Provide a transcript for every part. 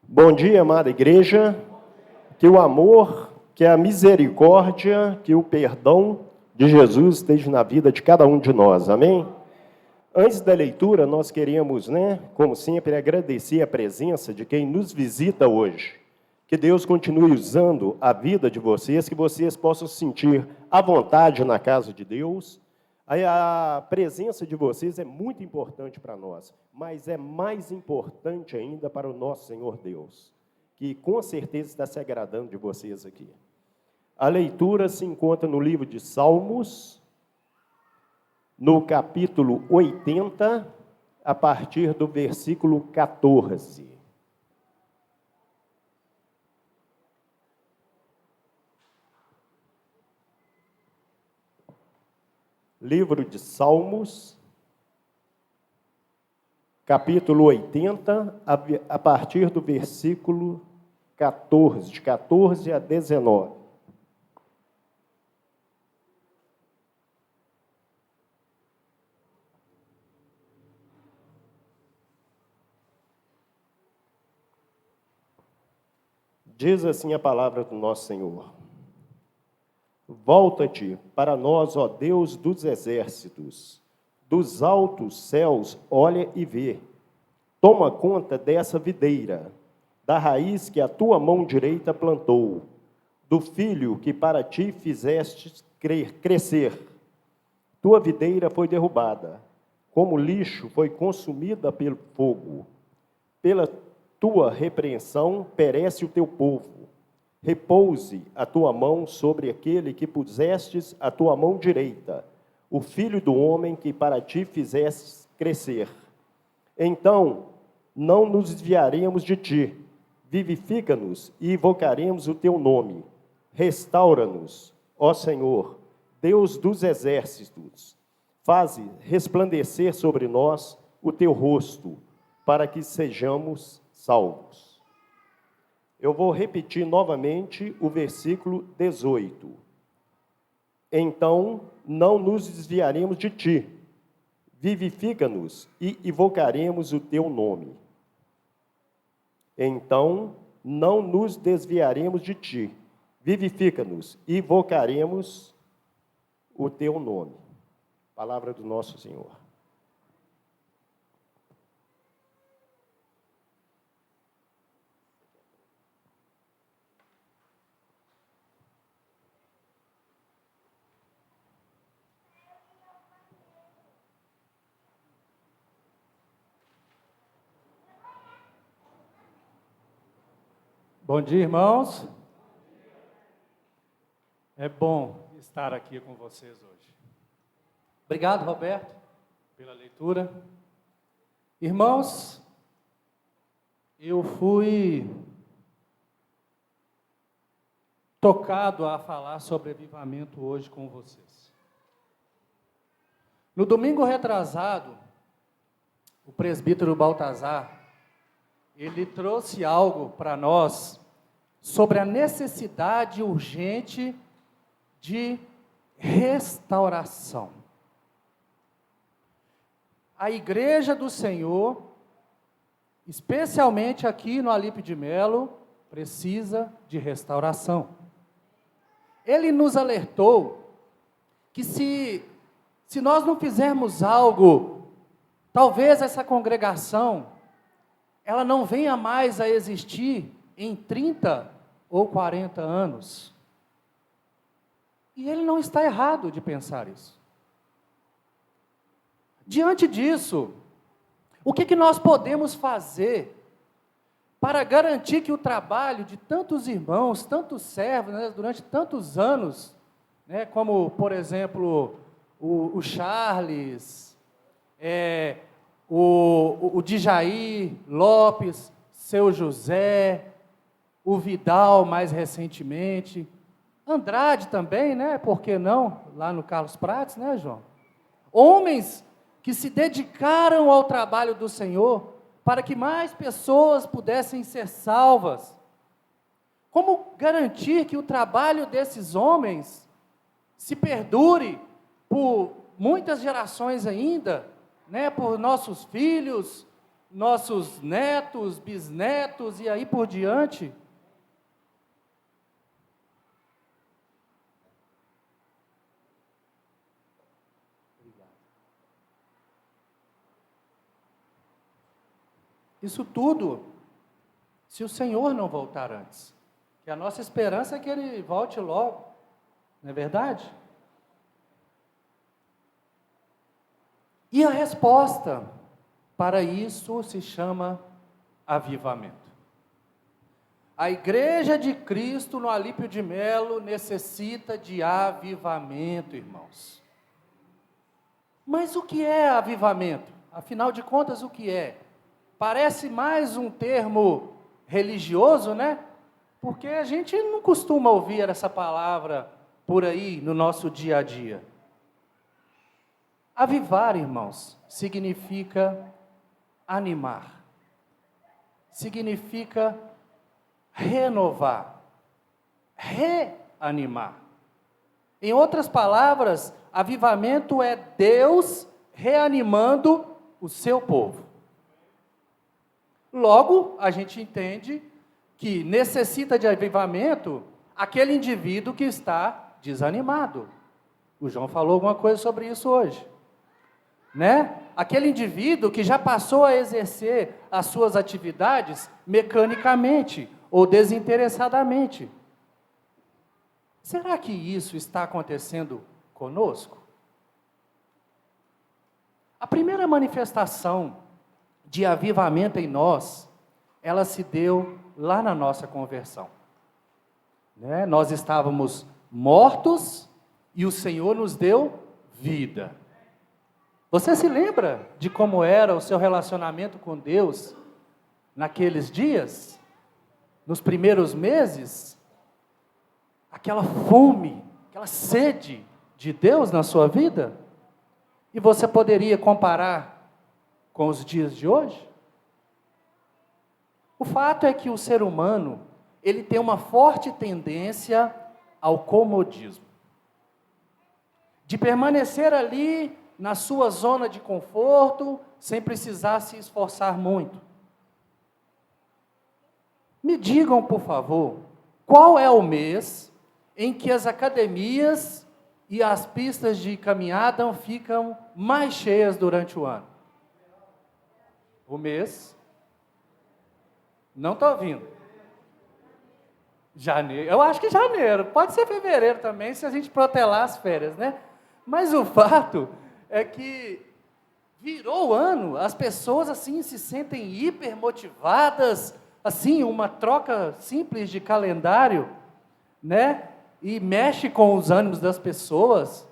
Bom dia, amada igreja. Que o amor, que a misericórdia, que o perdão de Jesus esteja na vida de cada um de nós. Amém? Antes da leitura, nós queríamos, como sempre, agradecer a presença de quem nos visita hoje. Que Deus continue usando a vida de vocês, que vocês possam se sentir à vontade na casa de Deus. A presença de vocês é muito importante para nós, mas é mais importante ainda para o nosso Senhor Deus, que com certeza está se agradando de vocês aqui. A leitura se encontra no livro de Salmos, no capítulo 80, a partir do versículo 14. Livro de Salmos, capítulo 80, a partir do versículo 14, de 14 a 19. Diz assim a palavra do nosso Senhor: Volta-te para nós, ó Deus dos exércitos, dos altos céus, olha e vê. Toma conta dessa videira, da raiz que a tua mão direita plantou, do filho que para ti fizeste crescer. Tua videira foi derrubada, como lixo foi consumida pelo fogo. Pela tua repreensão perece o teu povo. Repouse a tua mão sobre aquele que pusestes a tua mão direita, o filho do homem que para ti fizestes crescer. Então, não nos desviaremos de ti, vivifica-nos e invocaremos o teu nome. Restaura-nos, ó Senhor, Deus dos exércitos, faze resplandecer sobre nós o teu rosto, para que sejamos salvos. Eu vou repetir novamente o versículo 18. Então, não nos desviaremos de ti, vivifica-nos e invocaremos o teu nome. Então, não nos desviaremos de ti, vivifica-nos e invocaremos o teu nome. Palavra do nosso Senhor. Bom dia, irmãos. É bom estar aqui com vocês hoje. Obrigado, Roberto, pela leitura. Irmãos, eu fui tocado a falar sobre avivamento hoje com vocês. No domingo retrasado, o presbítero Baltazar, ele trouxe algo para nós sobre a necessidade urgente de restauração. A igreja do Senhor, especialmente aqui no Alipe de Melo, precisa de restauração. Ele nos alertou que se nós não fizermos algo, talvez essa congregação ela não venha mais a existir em 30 ou 40 anos. E ele não está errado de pensar isso. Diante disso, o que nós podemos fazer para garantir que o trabalho de tantos irmãos, tantos servos, durante tantos anos, como, por exemplo, o Charles, o Djair Lopes, seu José, o Vidal mais recentemente, Andrade também, por que não? Lá no Carlos Prates, João? Homens que se dedicaram ao trabalho do Senhor para que mais pessoas pudessem ser salvas. Como garantir que o trabalho desses homens se perdure por muitas gerações ainda, por nossos filhos, nossos netos, bisnetos e aí por diante. Isso tudo, se o Senhor não voltar antes. Que a nossa esperança é que Ele volte logo, não é verdade? E a resposta para isso se chama avivamento. A Igreja de Cristo no Alípio de Melo necessita de avivamento, irmãos. Mas o que é avivamento? Afinal de contas, o que é? Parece mais um termo religioso, né? Porque a gente não costuma ouvir essa palavra por aí no nosso dia a dia. Avivar, irmãos, significa animar, significa renovar, reanimar. Em outras palavras, avivamento é Deus reanimando o seu povo. Logo, a gente entende que necessita de avivamento aquele indivíduo que está desanimado. O João falou alguma coisa sobre isso hoje. Né? Aquele indivíduo que já passou a exercer as suas atividades mecanicamente ou desinteressadamente. Será que isso está acontecendo conosco? A primeira manifestação de avivamento em nós, ela se deu lá na nossa conversão. Né? Nós estávamos mortos e o Senhor nos deu vida. Você se lembra de como era o seu relacionamento com Deus naqueles dias? Nos primeiros meses? Aquela fome, aquela sede de Deus na sua vida? E você poderia comparar com os dias de hoje? O fato é que o ser humano, ele tem uma forte tendência ao comodismo. De permanecer ali na sua zona de conforto, sem precisar se esforçar muito. Me digam, por favor, qual é o mês em que as academias e as pistas de caminhada ficam mais cheias durante o ano? O mês? Não estou ouvindo. Janeiro. Eu acho que janeiro. Pode ser fevereiro também, se a gente protelar as férias, né? Mas o fato é que virou o ano, as pessoas assim se sentem hipermotivadas, assim, uma troca simples de calendário, né? E mexe com os ânimos das pessoas,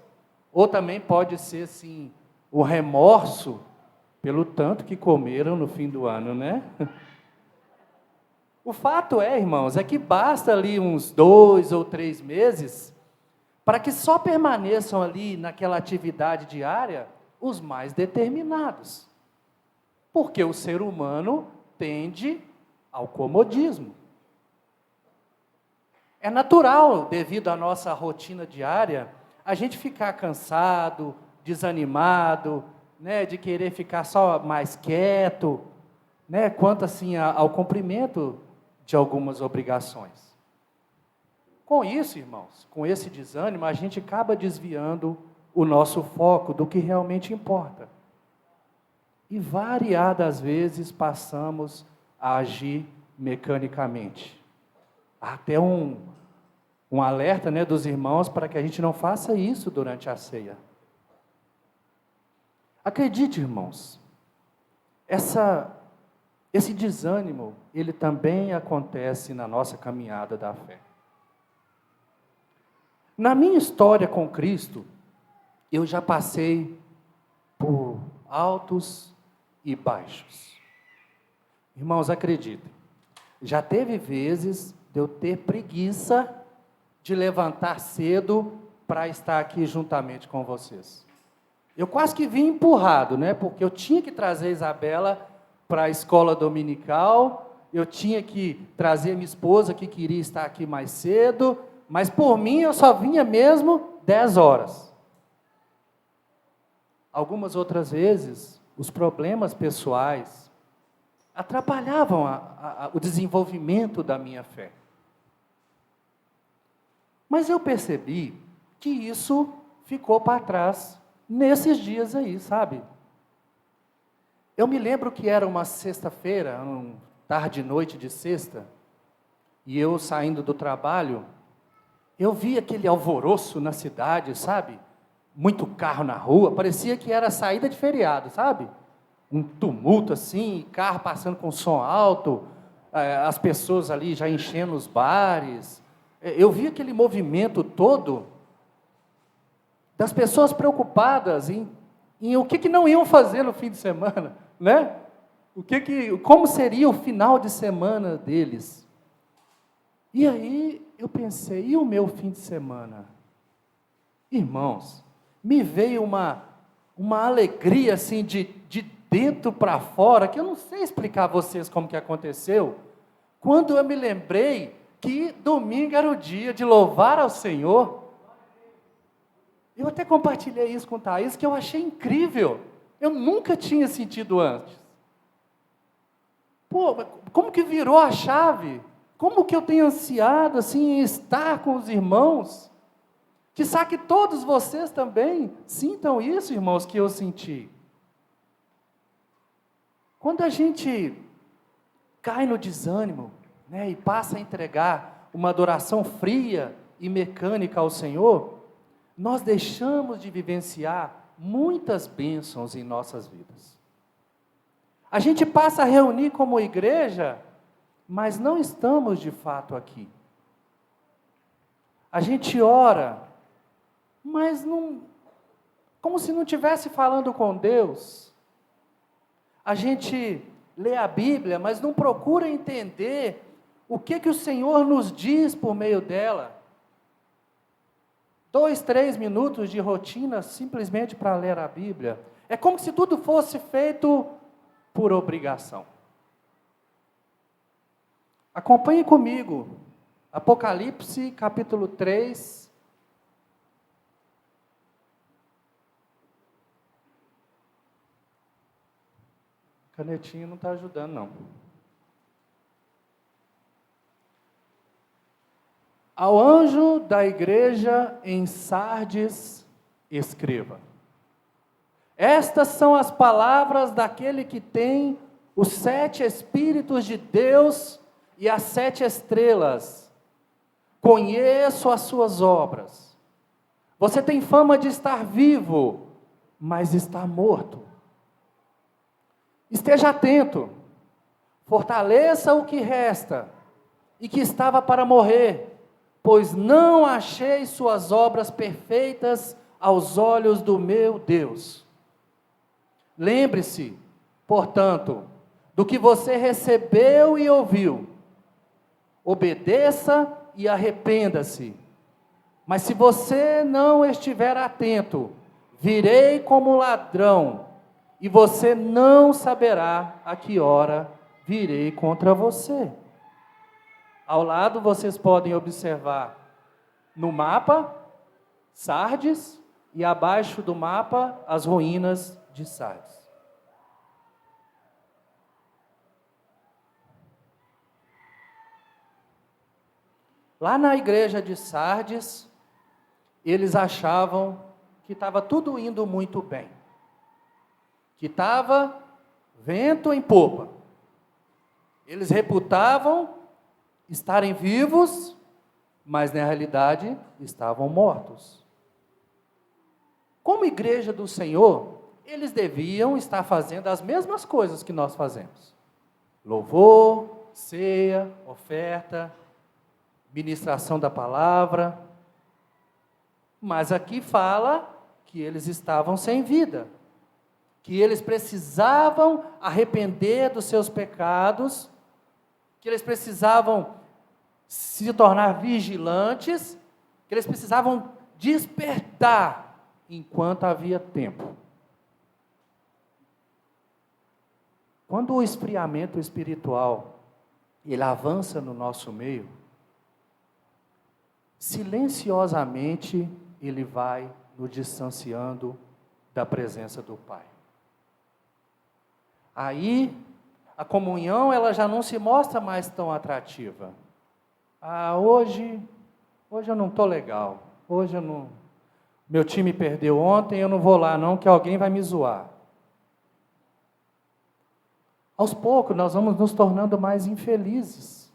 ou também pode ser assim, o remorso pelo tanto que comeram no fim do ano, né? O fato é, irmãos, é que basta ali uns 2 ou 3 meses para que só permaneçam ali naquela atividade diária os mais determinados. Porque o ser humano tende ao comodismo. É natural, devido à nossa rotina diária, a gente ficar cansado, desanimado, né, de querer ficar só mais quieto, né, quanto assim ao cumprimento de algumas obrigações. Com isso, irmãos, com esse desânimo, a gente acaba desviando o nosso foco do que realmente importa. E variadas vezes passamos a agir mecanicamente. Até um alerta, né, dos irmãos para que a gente não faça isso durante a ceia. Acredite, irmãos, esse desânimo, ele também acontece na nossa caminhada da fé. Na minha história com Cristo, eu já passei por altos e baixos. Irmãos, acreditem, já teve vezes de eu ter preguiça de levantar cedo para estar aqui juntamente com vocês. Eu quase que vim empurrado, né? Porque eu tinha que trazer a Isabela para a escola dominical, eu tinha que trazer minha esposa que queria estar aqui mais cedo, mas por mim eu só vinha mesmo 10 horas. Algumas outras vezes, os problemas pessoais atrapalhavam o desenvolvimento da minha fé. Mas eu percebi que isso ficou para trás nesses dias aí, sabe? Eu me lembro que era uma sexta-feira, tarde e noite de sexta, e eu saindo do trabalho, eu vi aquele alvoroço na cidade, sabe? Muito carro na rua, parecia que era saída de feriado, sabe? Um tumulto assim, carro passando com som alto, as pessoas ali já enchendo os bares. Eu vi aquele movimento todo das pessoas preocupadas em o que não iam fazer no fim de semana, né? Como seria o final de semana deles? E aí eu pensei, e o meu fim de semana? Irmãos, me veio uma alegria assim de dentro para fora, que eu não sei explicar a vocês como que aconteceu, quando eu me lembrei que domingo era o dia de louvar ao Senhor. Eu até compartilhei isso com Thaís, que eu achei incrível. Eu nunca tinha sentido antes. Pô, como que virou a chave? Como que eu tenho ansiado assim em estar com os irmãos? Quizá que todos vocês também sintam isso, irmãos, que eu senti. Quando a gente cai no desânimo, né, e passa a entregar uma adoração fria e mecânica ao Senhor, nós deixamos de vivenciar muitas bênçãos em nossas vidas. A gente passa a reunir como igreja, mas não estamos de fato aqui. A gente ora, mas não, como se não estivesse falando com Deus. A gente lê a Bíblia, mas não procura entender o que o Senhor nos diz por meio dela. 2, 3 minutos de rotina simplesmente para ler a Bíblia. É como se tudo fosse feito por obrigação. Acompanhe comigo, Apocalipse capítulo 3. Canetinha não está ajudando, não. Ao anjo da igreja em Sardes, escreva: estas são as palavras daquele que tem os 7 Espíritos de Deus e as 7 estrelas. Conheço as suas obras. Você tem fama de estar vivo, mas está morto. Esteja atento, fortaleça o que resta e que estava para morrer, pois não achei suas obras perfeitas aos olhos do meu Deus. Lembre-se, portanto, do que você recebeu e ouviu. Obedeça e arrependa-se. Mas se você não estiver atento, virei como ladrão, e você não saberá a que hora virei contra você. Ao lado vocês podem observar no mapa Sardes e abaixo do mapa as ruínas de Sardes. Lá na igreja de Sardes, eles achavam que estava tudo indo muito bem, que estava vento em popa. Eles reputavam estarem vivos, mas na realidade estavam mortos. Como igreja do Senhor, eles deviam estar fazendo as mesmas coisas que nós fazemos: louvor, ceia, oferta, ministração da palavra. Mas aqui fala que eles estavam sem vida, que eles precisavam arrepender dos seus pecados, que eles precisavam se tornar vigilantes, que eles precisavam despertar enquanto havia tempo. Quando o esfriamento espiritual ele avança no nosso meio, silenciosamente ele vai nos distanciando da presença do Pai. Aí a comunhão ela já não se mostra mais tão atrativa. Hoje eu não estou legal, hoje eu não, meu time perdeu ontem, eu não vou lá não, que alguém vai me zoar. Aos poucos nós vamos nos tornando mais infelizes.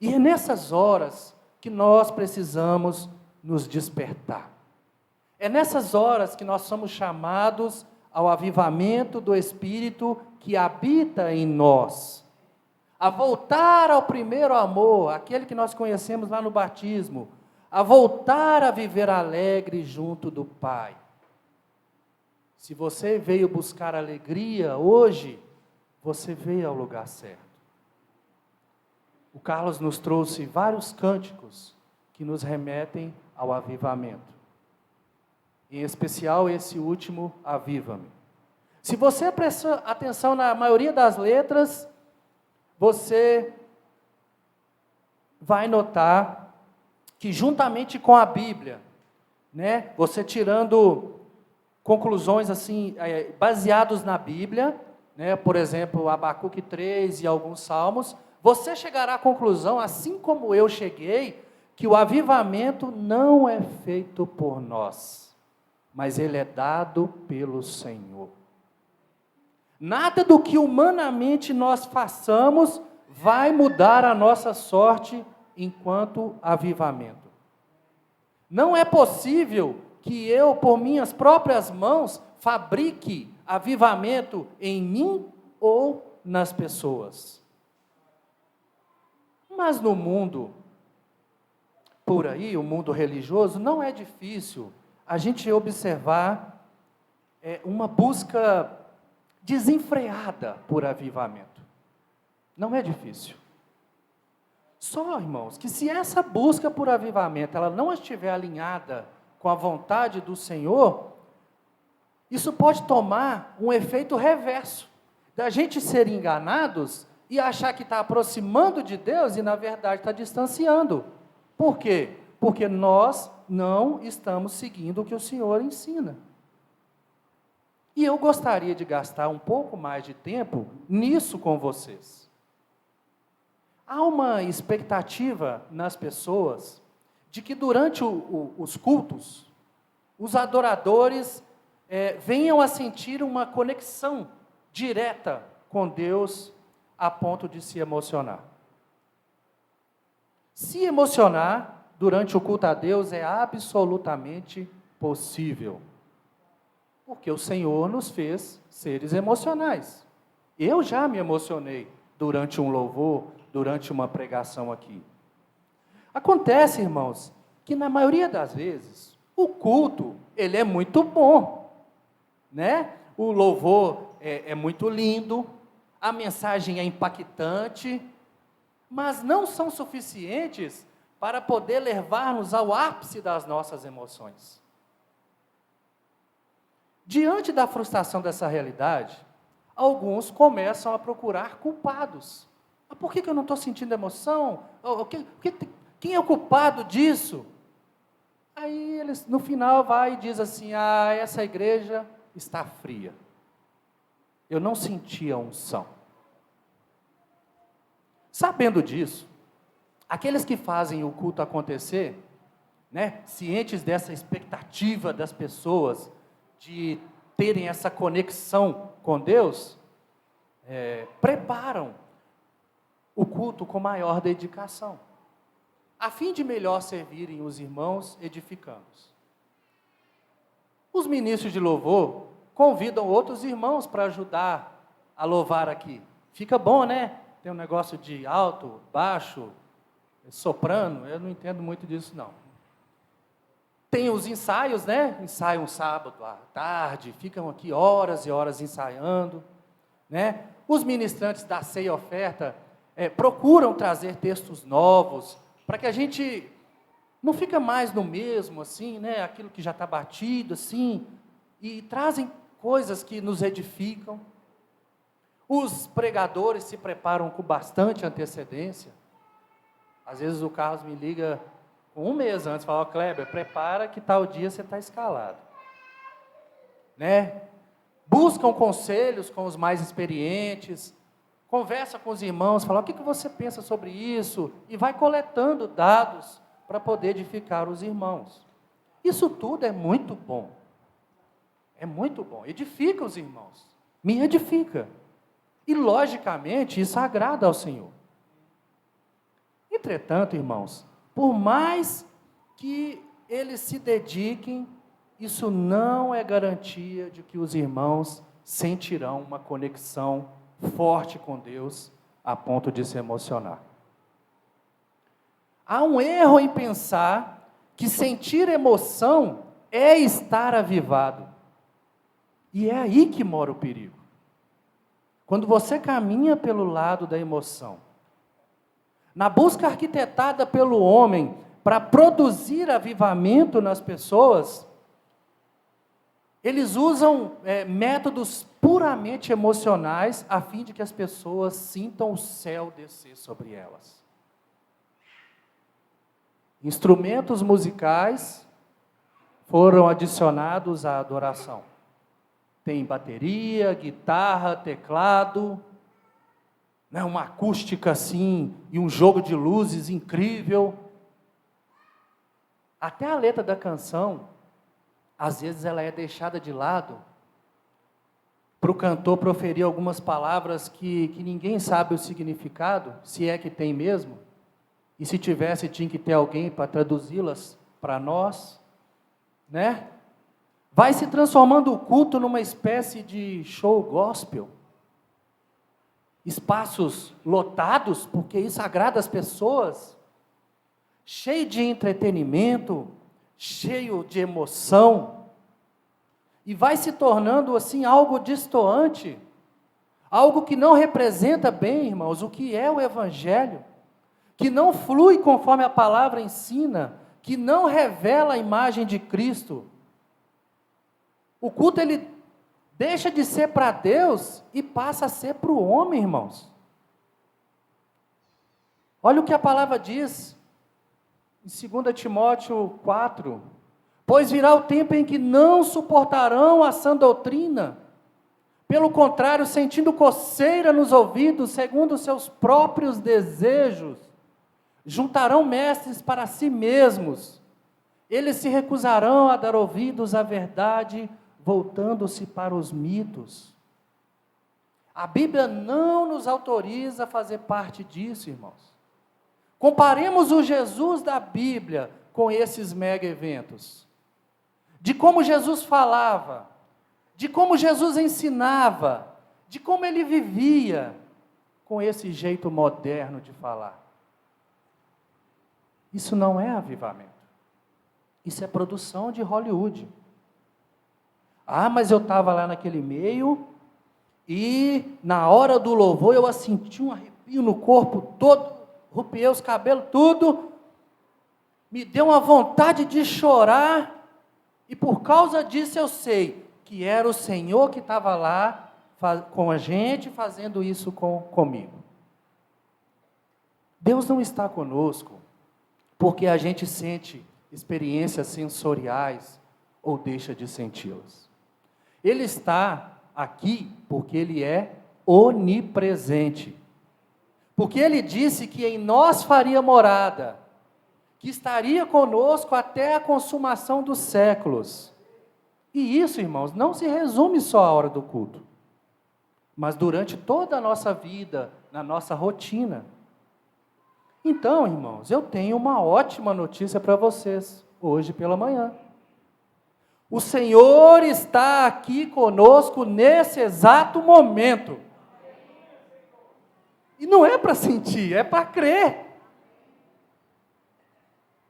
E é nessas horas que nós precisamos nos despertar. É nessas horas que nós somos chamados ao avivamento do Espírito que habita em nós. A voltar ao primeiro amor, aquele que nós conhecemos lá no batismo. A voltar a viver alegre junto do Pai. Se você veio buscar alegria hoje, você veio ao lugar certo. O Carlos nos trouxe vários cânticos que nos remetem ao avivamento. Em especial esse último, Aviva-me. Se você prestar atenção na maioria das letras, você vai notar que juntamente com a Bíblia, né, você tirando conclusões assim, baseados na Bíblia, né, por exemplo, Abacuque 3 e alguns salmos, você chegará à conclusão, assim como eu cheguei, que o avivamento não é feito por nós, mas ele é dado pelo Senhor. Nada do que humanamente nós façamos vai mudar a nossa sorte enquanto avivamento. Não é possível que eu, por minhas próprias mãos, fabrique avivamento em mim ou nas pessoas. Mas no mundo, por aí, o mundo religioso, não é difícil a gente observar uma busca desenfreada por avivamento. Não é difícil. Só, irmãos, que se essa busca por avivamento ela não estiver alinhada com a vontade do Senhor, isso pode tomar um efeito reverso, da gente ser enganados e achar que está aproximando de Deus e, na verdade, está distanciando. Por quê? Porque nós não estamos seguindo o que o Senhor ensina. E eu gostaria de gastar um pouco mais de tempo nisso com vocês. Há uma expectativa nas pessoas de que durante os cultos, os adoradores venham a sentir uma conexão direta com Deus a ponto de se emocionar. Se emocionar durante o culto a Deus é absolutamente possível. Porque o Senhor nos fez seres emocionais. Eu já me emocionei durante um louvor, durante uma pregação aqui. Acontece, irmãos, que na maioria das vezes, o culto, ele é muito bom, né? O louvor é muito lindo, a mensagem é impactante, mas não são suficientes para poder levar-nos ao ápice das nossas emoções. Diante da frustração dessa realidade, alguns começam a procurar culpados. Por que eu não estou sentindo emoção? Quem é o culpado disso? Aí eles, no final, vai e diz assim, essa igreja está fria. Eu não senti a unção. Sabendo disso, aqueles que fazem o culto acontecer, né, cientes dessa expectativa das pessoas, de terem essa conexão com Deus, preparam o culto com maior dedicação, a fim de melhor servirem os irmãos edificandos. Os ministros de louvor convidam outros irmãos para ajudar a louvar aqui. Fica bom, né? Tem um negócio de alto, baixo, soprano, eu não entendo muito disso não. Tem os ensaios, né? Ensaiam sábado à tarde, ficam aqui horas e horas ensaiando, né? Os ministrantes da ceia e oferta procuram trazer textos novos, para que a gente não fica mais no mesmo, assim, né? Aquilo que já está batido, assim, e trazem coisas que nos edificam. Os pregadores se preparam com bastante antecedência. Às vezes o Carlos me liga com um mês antes, fala, Kleber, prepara que tal dia você está escalado. Né? buscam conselhos com os mais experientes, conversa com os irmãos, fala: o que você pensa sobre isso? E vai coletando dados para poder edificar os irmãos. Isso tudo é muito bom. É muito bom. Edifica os irmãos. Me edifica. E, logicamente, isso agrada ao Senhor. Entretanto, irmãos, por mais que eles se dediquem, isso não é garantia de que os irmãos sentirão uma conexão forte com Deus a ponto de se emocionar. Há um erro em pensar que sentir emoção é estar avivado. E é aí que mora o perigo. Quando você caminha pelo lado da emoção, na busca arquitetada pelo homem para produzir avivamento nas pessoas, eles usam métodos puramente emocionais a fim de que as pessoas sintam o céu descer sobre elas. Instrumentos musicais foram adicionados à adoração. Tem bateria, guitarra, teclado, né, uma acústica assim, e um jogo de luzes incrível. Até a letra da canção, às vezes ela é deixada de lado, para o cantor proferir algumas palavras que ninguém sabe o significado, se é que tem mesmo, e se tivesse, tinha que ter alguém para traduzi-las para nós, né? Vai se transformando o culto numa espécie de show gospel. Espaços lotados, porque isso agrada as pessoas, cheio de entretenimento, cheio de emoção, e vai se tornando assim algo destoante, algo que não representa bem, irmãos, o que é o Evangelho, que não flui conforme a palavra ensina, que não revela a imagem de Cristo. O culto, ele deixa de ser para Deus e passa a ser para o homem, irmãos. Olha o que a palavra diz, em 2 Timóteo 4, pois virá o tempo em que não suportarão a sã doutrina, pelo contrário, sentindo coceira nos ouvidos, segundo os seus próprios desejos, juntarão mestres para si mesmos, eles se recusarão a dar ouvidos à verdade, voltando-se para os mitos. A Bíblia não nos autoriza a fazer parte disso, irmãos. Comparemos o Jesus da Bíblia com esses mega eventos. De como Jesus falava, de como Jesus ensinava, de como ele vivia, com esse jeito moderno de falar. Isso não é avivamento. Isso é produção de Hollywood. Ah, mas eu estava lá naquele meio e na hora do louvor eu senti um arrepio no corpo todo, arrepiei os cabelos, tudo, me deu uma vontade de chorar e por causa disso eu sei que era o Senhor que estava lá com a gente fazendo isso comigo. Deus não está conosco porque a gente sente experiências sensoriais ou deixa de senti-las. Ele está aqui porque Ele é onipresente. Porque Ele disse que em nós faria morada, que estaria conosco até a consumação dos séculos. E isso, irmãos, não se resume só à hora do culto, mas durante toda a nossa vida, na nossa rotina. Então, irmãos, eu tenho uma ótima notícia para vocês, hoje pela manhã. O Senhor está aqui conosco nesse exato momento. E não é para sentir, é para crer.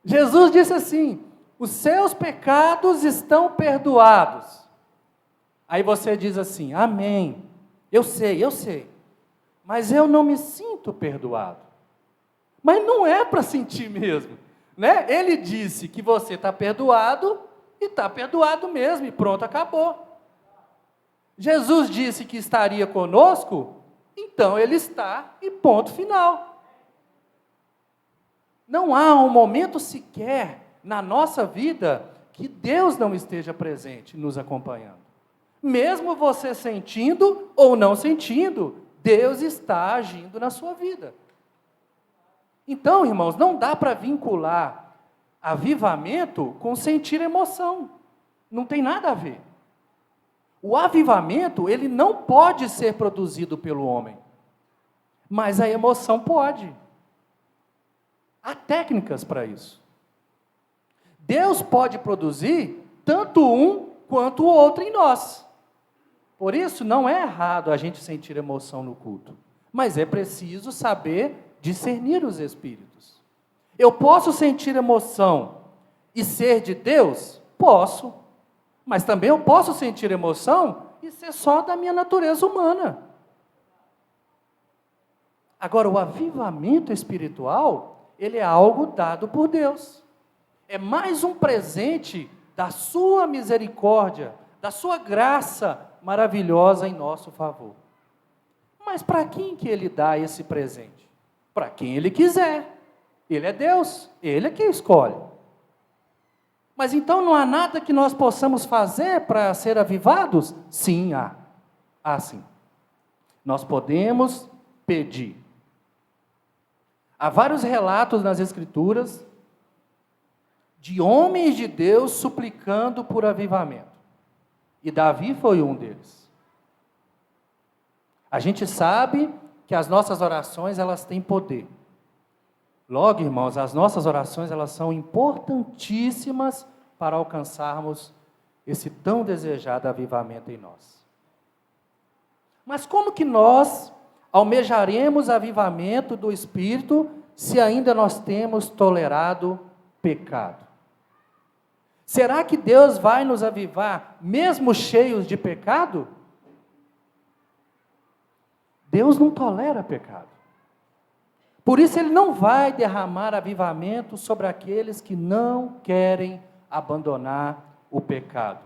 Jesus disse assim: os seus pecados estão perdoados. Aí você diz assim: amém, eu sei, mas eu não me sinto perdoado. Mas não é para sentir mesmo, né? Ele disse que você está perdoado, e está perdoado mesmo, e pronto, acabou. Jesus disse que estaria conosco, então Ele está, e ponto final. Não há um momento sequer na nossa vida que Deus não esteja presente, nos acompanhando. Mesmo você sentindo ou não sentindo, Deus está agindo na sua vida. Então, irmãos, não dá para vincular avivamento com sentir emoção. Não tem nada a ver. O avivamento, ele não pode ser produzido pelo homem, mas a emoção pode. Há técnicas para isso. Deus pode produzir tanto um quanto o outro em nós. Por isso, não é errado a gente sentir emoção no culto, mas é preciso saber discernir os espíritos. Eu posso sentir emoção e ser de Deus? Posso. Mas também eu posso sentir emoção e ser só da minha natureza humana. Agora, o avivamento espiritual, ele é algo dado por Deus. É mais um presente da sua misericórdia, da sua graça maravilhosa em nosso favor. Mas para quem que ele dá esse presente? Para quem ele quiser. Ele é Deus, ele é quem escolhe. Mas então não há nada que nós possamos fazer para ser avivados? Sim, há. Há sim. Nós podemos pedir. Há vários relatos nas Escrituras de homens de Deus suplicando por avivamento. E Davi foi um deles. A gente sabe que as nossas orações, elas têm poder. Logo, irmãos, as nossas orações, elas são importantíssimas para alcançarmos esse tão desejado avivamento em nós. Mas como que nós almejaremos avivamento do Espírito se ainda nós temos tolerado pecado? Será que Deus vai nos avivar mesmo cheios de pecado? Deus não tolera pecado. Por isso Ele não vai derramar avivamento sobre aqueles que não querem abandonar o pecado,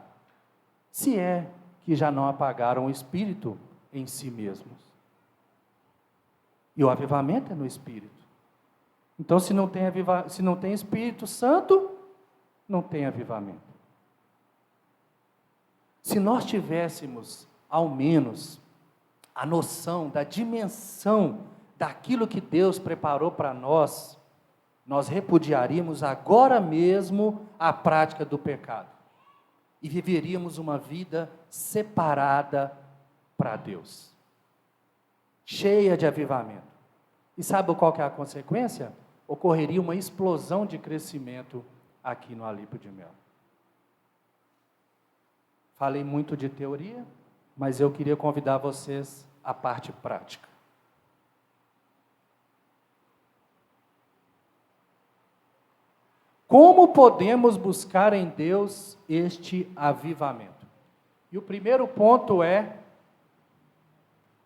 se é que já não apagaram o Espírito em si mesmos. E o avivamento é no Espírito. Então, se não tem Espírito Santo, não tem avivamento. Se nós tivéssemos, ao menos, a noção da dimensão daquilo que Deus preparou para nós, nós repudiaríamos agora mesmo a prática do pecado e viveríamos uma vida separada para Deus, cheia de avivamento. E sabe qual que é a consequência? Ocorreria uma explosão de crescimento aqui no Alípio de Melo. Falei muito de teoria, mas eu queria convidar vocês à parte prática. Como podemos buscar em Deus este avivamento? E o primeiro ponto é: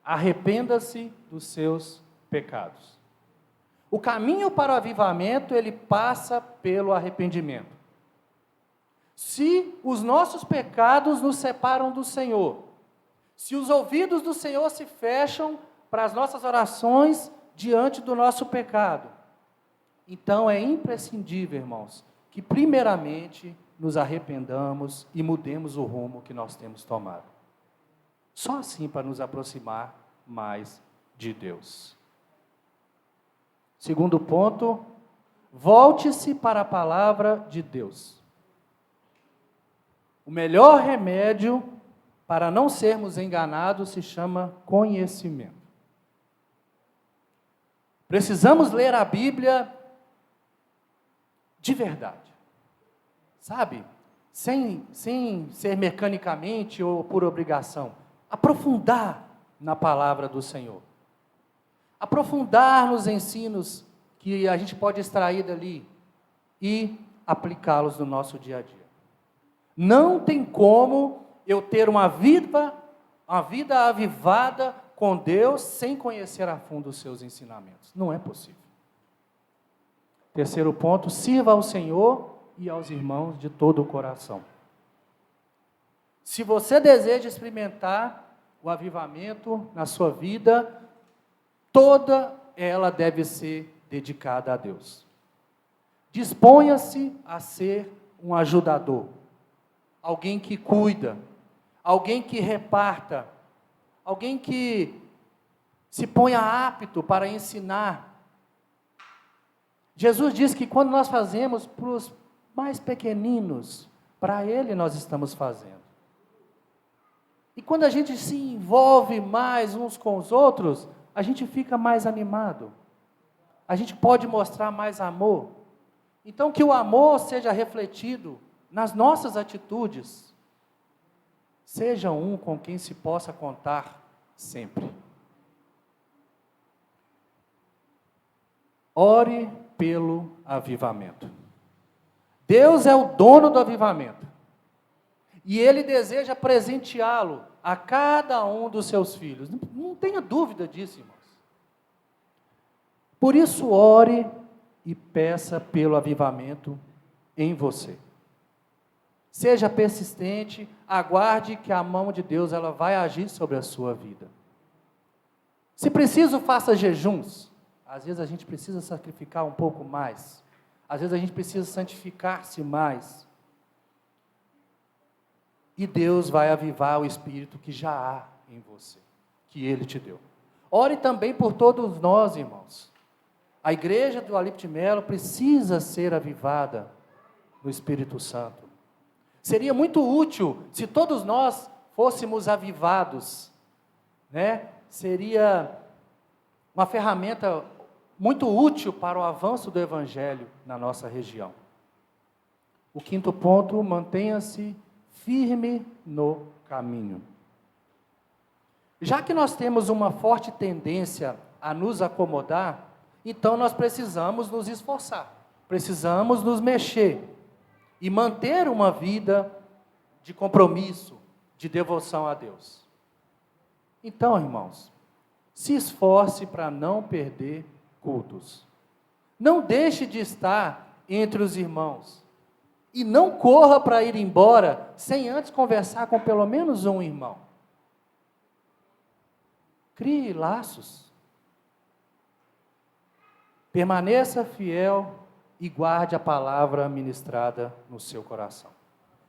arrependa-se dos seus pecados. O caminho para o avivamento, ele passa pelo arrependimento. Se os nossos pecados nos separam do Senhor, se os ouvidos do Senhor se fecham para as nossas orações diante do nosso pecado, então é imprescindível, irmãos, que primeiramente nos arrependamos e mudemos o rumo que nós temos tomado. Só assim para nos aproximar mais de Deus. Segundo ponto, volte-se para a palavra de Deus. O melhor remédio para não sermos enganados se chama conhecimento. Precisamos ler a Bíblia de verdade, sabe? Sem ser mecanicamente ou por obrigação. Aprofundar na palavra do Senhor. Aprofundar nos ensinos que a gente pode extrair dali e aplicá-los no nosso dia a dia. Não tem como eu ter uma vida avivada com Deus sem conhecer a fundo os seus ensinamentos. Não é possível. Terceiro ponto, sirva ao Senhor e aos irmãos de todo o coração. Se você deseja experimentar o avivamento na sua vida, toda ela deve ser dedicada a Deus. Disponha-se a ser um ajudador, alguém que cuida, alguém que reparta, alguém que se ponha apto para ensinar. Jesus diz que quando nós fazemos para os mais pequeninos, para Ele nós estamos fazendo. E quando a gente se envolve mais uns com os outros, a gente fica mais animado. A gente pode mostrar mais amor. Então, que o amor seja refletido nas nossas atitudes. Seja um com quem se possa contar sempre. Ore pelo avivamento. Deus é o dono do avivamento. E Ele deseja presenteá-lo a cada um dos seus filhos. Não tenha dúvida disso, irmãos. Por isso, ore e peça pelo avivamento em você. Seja persistente, aguarde que a mão de Deus ela vai agir sobre a sua vida. Se preciso, faça jejuns. Às vezes a gente precisa sacrificar um pouco mais. Às vezes a gente precisa santificar-se mais. E Deus vai avivar o Espírito que já há em você, que Ele te deu. Ore também por todos nós, irmãos. A igreja do Alípio de Melo precisa ser avivada no Espírito Santo. Seria muito útil se todos nós fôssemos avivados, né? Seria uma ferramenta muito útil para o avanço do Evangelho na nossa região. O quinto ponto, mantenha-se firme no caminho. Já que nós temos uma forte tendência a nos acomodar, então nós precisamos nos esforçar, precisamos nos mexer e manter uma vida de compromisso, de devoção a Deus. Então, irmãos, se esforce para não perder cultos. Não deixe de estar entre os irmãos. E não corra para ir embora sem antes conversar com pelo menos um irmão. Crie laços. Permaneça fiel e guarde a palavra ministrada no seu coração.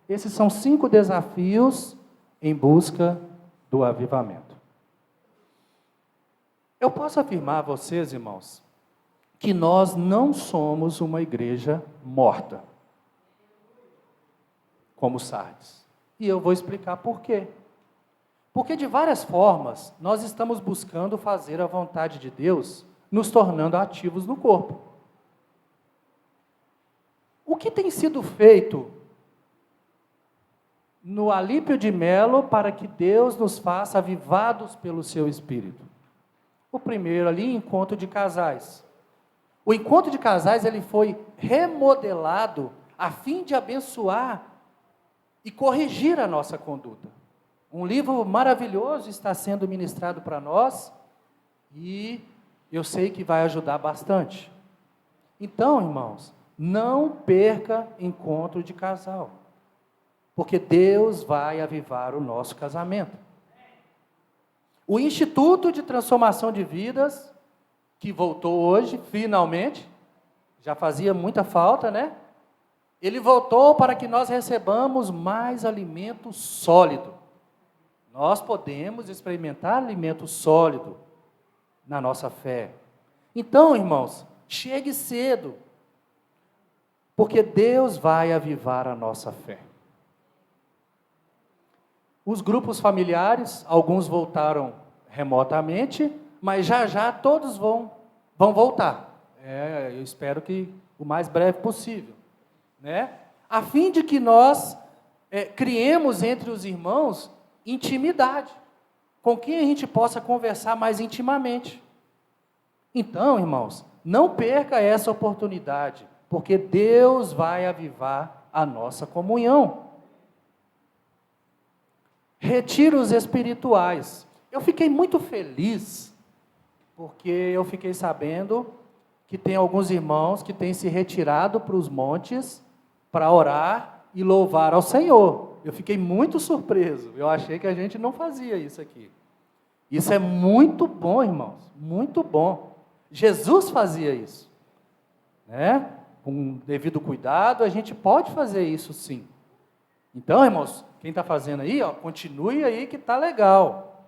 Esses são 5 desafios em busca do avivamento. Eu posso afirmar a vocês, irmãos, que nós não somos uma igreja morta, como Sardes. E eu vou explicar por quê. Porque de várias formas, nós estamos buscando fazer a vontade de Deus, nos tornando ativos no corpo. O que tem sido feito no Alípio de Melo para que Deus nos faça avivados pelo seu Espírito? O primeiro ali, encontro de casais. O encontro de casais ele foi remodelado a fim de abençoar e corrigir a nossa conduta. Um livro maravilhoso está sendo ministrado para nós e eu sei que vai ajudar bastante. Então, irmãos, não perca encontro de casal, porque Deus vai avivar o nosso casamento. O Instituto de Transformação de Vidas, que voltou hoje, finalmente, já fazia muita falta, né? Ele voltou para que nós recebamos mais alimento sólido. Nós podemos experimentar alimento sólido na nossa fé. Então, irmãos, chegue cedo, porque Deus vai avivar a nossa fé. Os grupos familiares, alguns voltaram remotamente, mas já todos vão voltar. Eu espero que o mais breve possível, né? A fim de que nós criemos entre os irmãos intimidade, com quem a gente possa conversar mais intimamente. Então, irmãos, não perca essa oportunidade, porque Deus vai avivar a nossa comunhão. Retiros espirituais. Eu fiquei muito feliz, porque eu fiquei sabendo que tem alguns irmãos que têm se retirado para os montes para orar e louvar ao Senhor. Eu fiquei muito surpreso, eu achei que a gente não fazia isso aqui. Isso é muito bom, irmãos, muito bom. Jesus fazia isso, né? Com devido cuidado, a gente pode fazer isso sim. Então, irmãos, quem está fazendo aí, ó, continue aí que está legal.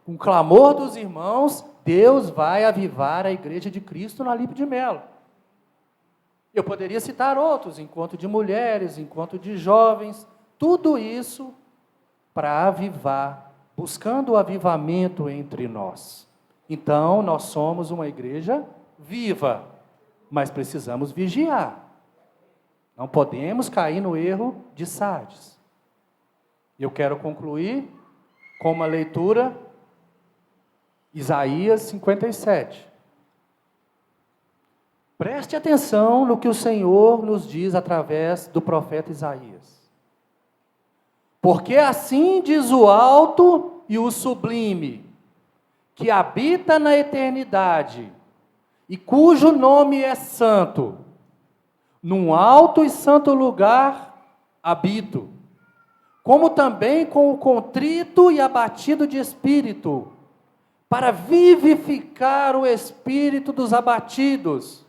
Com o clamor dos irmãos, Deus vai avivar a igreja de Cristo na Lípio de Melo. Eu poderia citar outros, encontro de mulheres, encontro de jovens, tudo isso para avivar, buscando o avivamento entre nós. Então, nós somos uma igreja viva, mas precisamos vigiar. Não podemos cair no erro de Sardes. Eu quero concluir com uma leitura, Isaías 57. Preste atenção no que o Senhor nos diz através do profeta Isaías. Porque assim diz o alto e o sublime, que habita na eternidade, e cujo nome é santo. Num alto e santo lugar habito, como também com o contrito e abatido de espírito, para vivificar o espírito dos abatidos,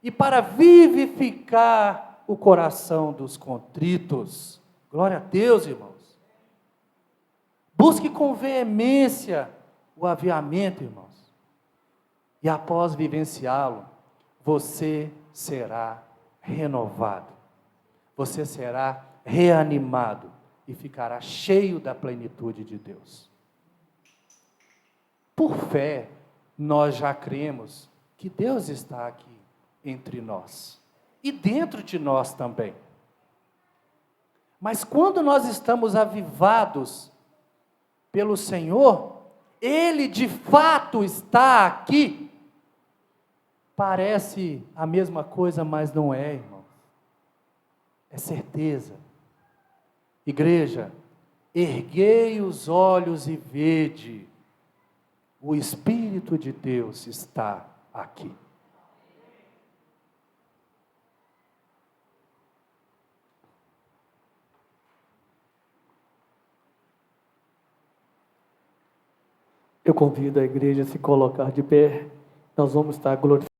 e para vivificar o coração dos contritos. Glória a Deus, irmãos. Busque com veemência o aviamento, irmãos. E após vivenciá-lo, você será renovado. Você será reanimado e ficará cheio da plenitude de Deus. Por fé, nós já cremos que Deus está aqui entre nós e dentro de nós também. Mas quando nós estamos avivados pelo Senhor, Ele de fato está aqui. Parece a mesma coisa, mas não é, irmão. É certeza. Igreja, erguei os olhos e vede, o Espírito de Deus está aqui. Eu convido a igreja a se colocar de pé. Nós vamos estar glorificando